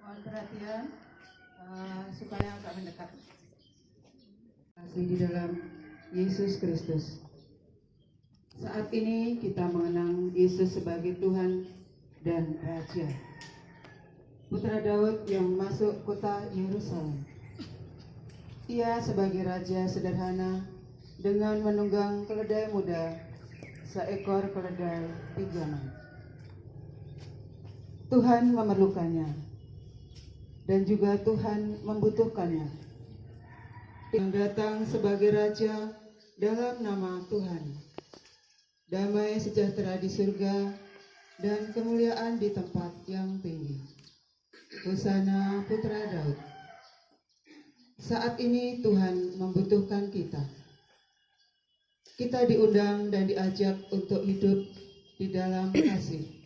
Mohon perhatian supaya agak mendekat. Kasih di dalam Yesus Kristus. Saat ini kita mengenang Yesus sebagai Tuhan dan Raja. Putra Daud yang masuk kota Yerusalem. Ia sebagai raja sederhana dengan menunggang keledai muda, seekor keledai pinjaman. Tuhan memerlukannya dan juga Tuhan membutuhkannya. Yang datang sebagai raja dalam nama Tuhan. Damai sejahtera di surga dan kemuliaan di tempat yang tinggi. Hosana Putra Daud. Saat ini Tuhan membutuhkan kita. Kita diundang dan diajak untuk hidup di dalam kasih.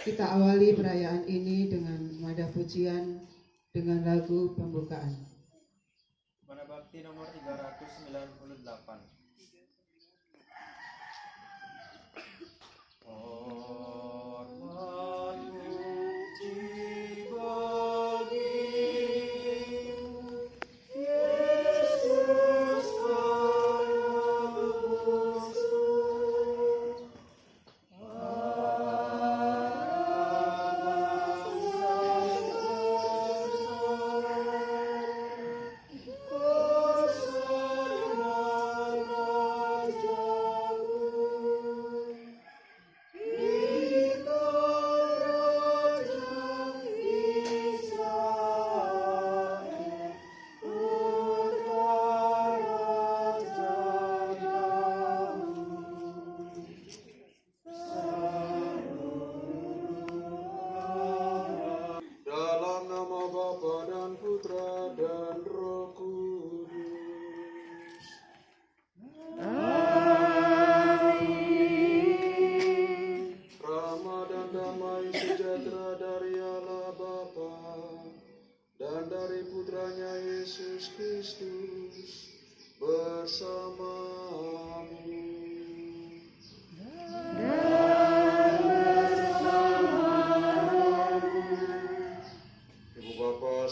Kita awali perayaan ini dengan nada pujian dengan lagu pembukaan. Mana Bakti nomor 398. Hormat puji bagimu, Yesus penebusku.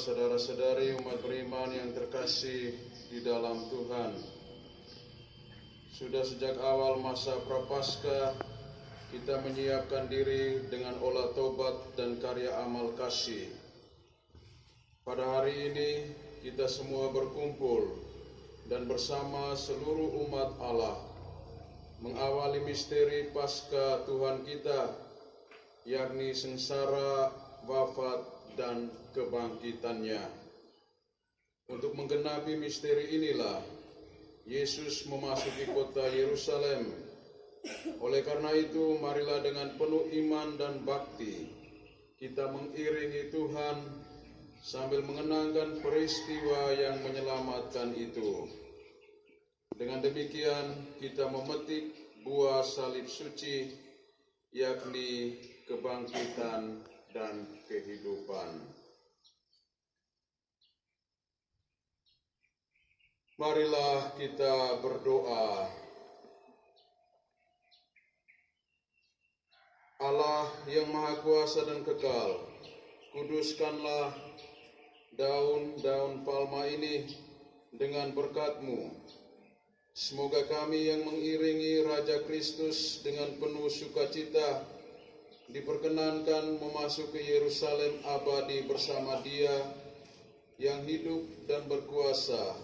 Saudara-saudari umat beriman yang terkasih di dalam Tuhan, sudah sejak awal masa Prapaskah kita menyiapkan diri dengan olah tobat dan karya amal kasih. Pada hari ini kita semua berkumpul dan bersama seluruh umat Allah mengawali misteri Paskah Tuhan kita, yakni sengsara, wafat, dan kebangkitannya. Untuk menggenapi misteri inilah Yesus memasuki kota Yerusalem. Oleh karena itu, marilah dengan penuh iman dan bakti kita mengiringi Tuhan sambil mengenangkan peristiwa yang menyelamatkan itu. Dengan demikian kita memetik buah salib suci, yakni kebangkitan dan kehidupan. Marilah kita berdoa. Allah yang Maha Kuasa dan Kekal, kuduskanlah daun-daun palma ini dengan berkat-Mu. Semoga kami yang mengiringi Raja Kristus dengan penuh sukacita diperkenankan memasuki Yerusalem abadi bersama Dia yang hidup dan berkuasa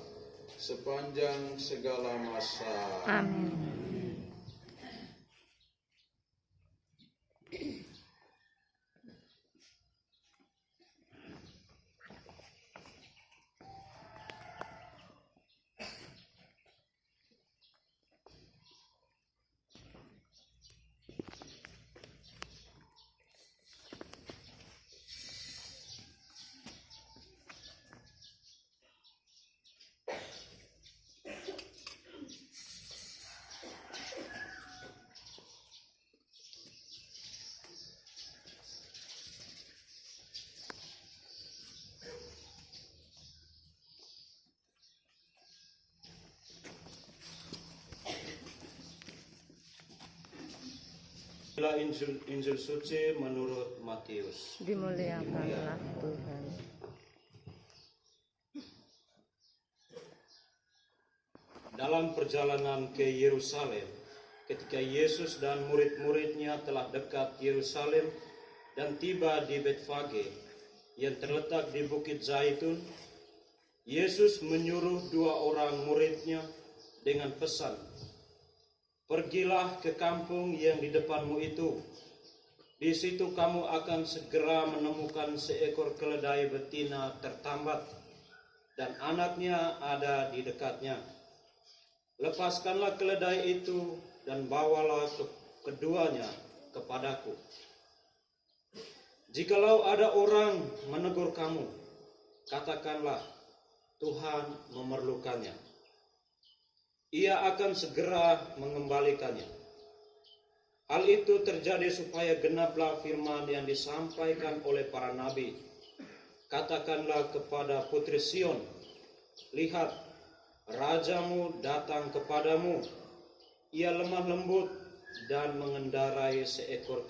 sepanjang segala masa. Amin. Inilah Injil suci menurut Matius. Dimuliakanlah Tuhan. Dalam perjalanan ke Yerusalem, ketika Yesus dan murid-muridnya telah dekat Yerusalem dan tiba di Betfage yang terletak di Bukit Zaitun, Yesus menyuruh 2 orang muridnya dengan pesan, "Pergilah ke kampung yang di depanmu itu. Di situ kamu akan segera menemukan seekor keledai betina tertambat dan anaknya ada di dekatnya. Lepaskanlah keledai itu dan bawalah keduanya kepadaku. Jikalau ada orang menegur kamu, katakanlah, Tuhan memerlukannya. Ia akan segera mengembalikannya." Hal itu terjadi supaya genaplah firman yang disampaikan oleh para nabi. "Katakanlah kepada putri Sion, lihat, rajamu datang kepadamu. Ia lemah lembut dan mengendarai seekor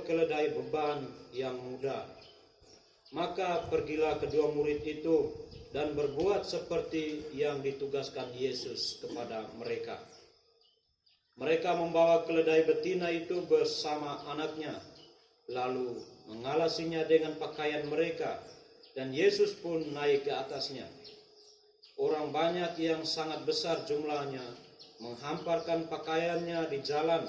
keledai beban yang muda." Maka pergilah kedua murid itu dan berbuat seperti yang ditugaskan Yesus kepada mereka. Mereka membawa keledai betina itu bersama anaknya, lalu mengalasinya dengan pakaian mereka, dan Yesus pun naik ke atasnya. Orang banyak yang sangat besar jumlahnya menghamparkan pakaiannya di jalan.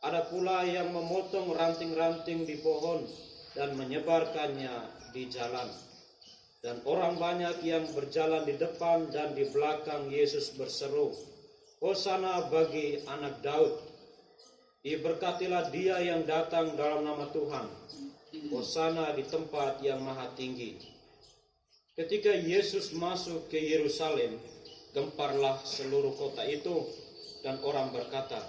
Ada pula yang memotong ranting-ranting di pohon dan menyebarkannya di jalan. Dan orang banyak yang berjalan di depan dan di belakang Yesus berseru, "Hosana bagi anak Daud. Diberkatilah dia yang datang dalam nama Tuhan. Hosana di tempat yang maha tinggi." Ketika Yesus masuk ke Yerusalem, gemparlah seluruh kota itu, dan orang berkata,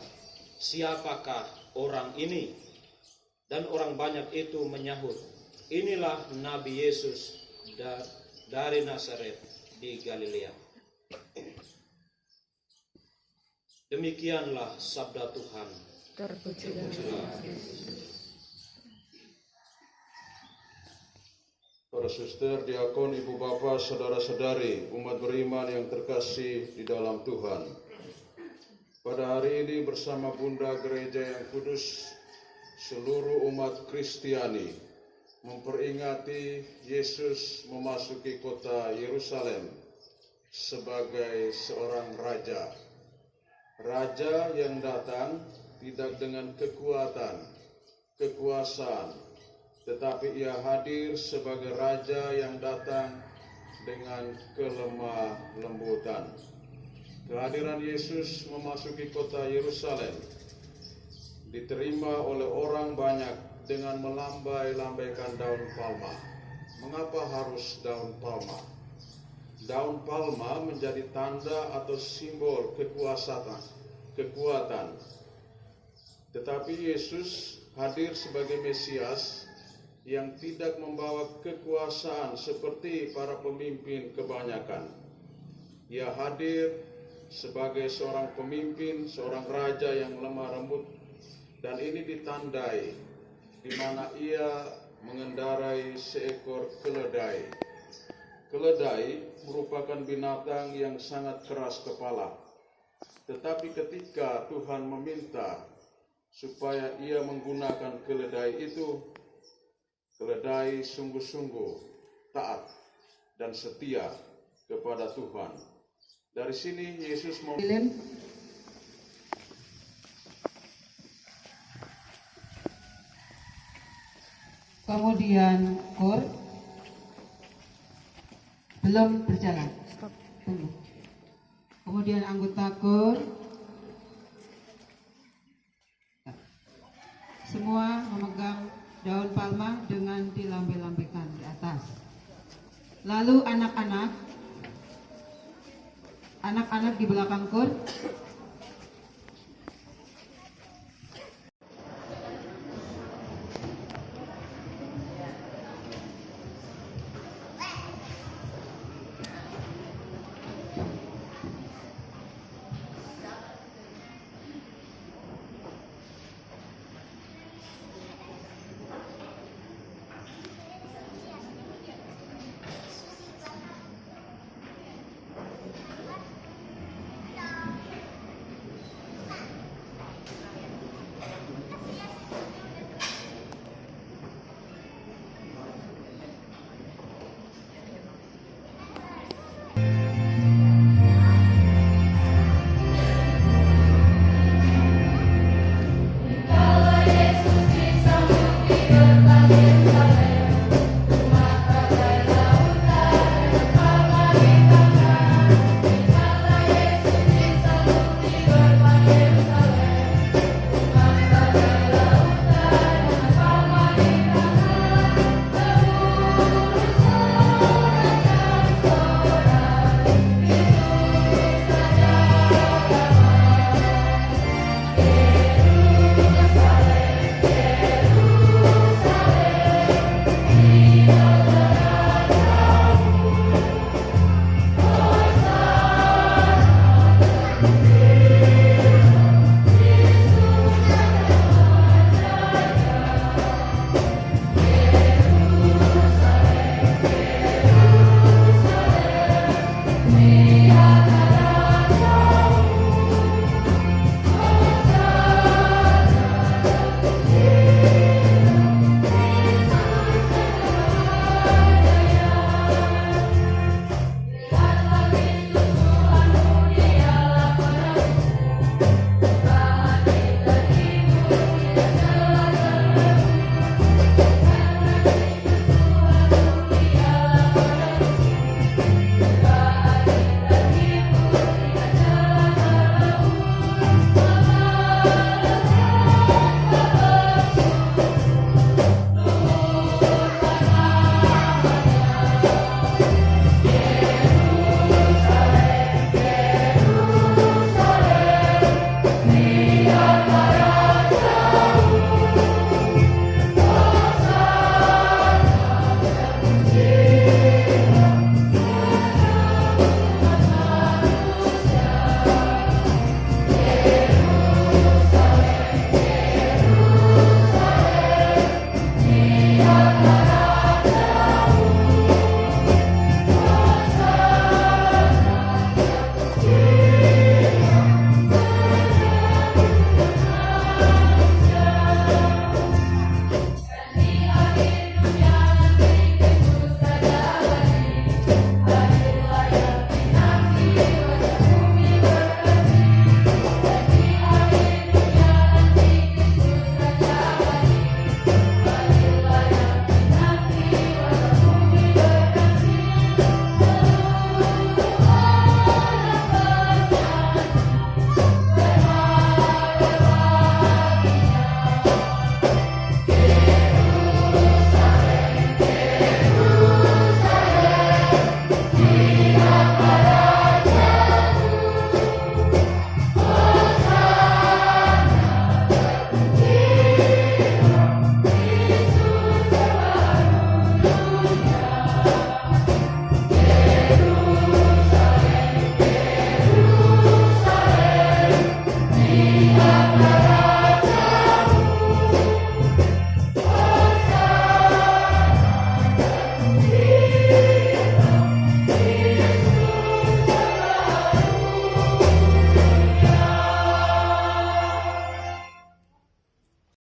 "Siapakah orang ini?" Dan orang banyak itu menyahut, "Inilah Nabi Yesus dari Nazaret di Galilea." Demikianlah sabda Tuhan. Terpujilah Para suster, diakon, ibu bapak, saudara-saudari, umat beriman yang terkasih di dalam Tuhan. Pada hari ini bersama Bunda Gereja yang Kudus, seluruh umat Kristiani memperingati Yesus memasuki kota Yerusalem sebagai seorang raja. Raja yang datang tidak dengan kekuatan, kekuasaan, tetapi ia hadir sebagai raja yang datang dengan kelemah lembutan. Kehadiran Yesus memasuki kota Yerusalem diterima oleh orang banyak dengan melambai-lambaikan daun palma. Mengapa harus daun palma? Daun palma menjadi tanda atau simbol kekuatan. Tetapi Yesus hadir sebagai Mesias yang tidak membawa kekuasaan seperti para pemimpin kebanyakan. Ia hadir sebagai seorang pemimpin, seorang raja yang lemah lembut, dan ini ditandai di mana ia mengendarai seekor keledai. Keledai merupakan binatang yang sangat keras kepala. Tetapi ketika Tuhan meminta supaya ia menggunakan keledai itu, keledai sungguh-sungguh taat dan setia kepada Tuhan. Dari sini Yesus kemudian KOR belum berjalan. Tunggu. Kemudian anggota KOR semua memegang daun palma dengan dilambai-lambaikan di atas. Lalu anak-anak di belakang KOR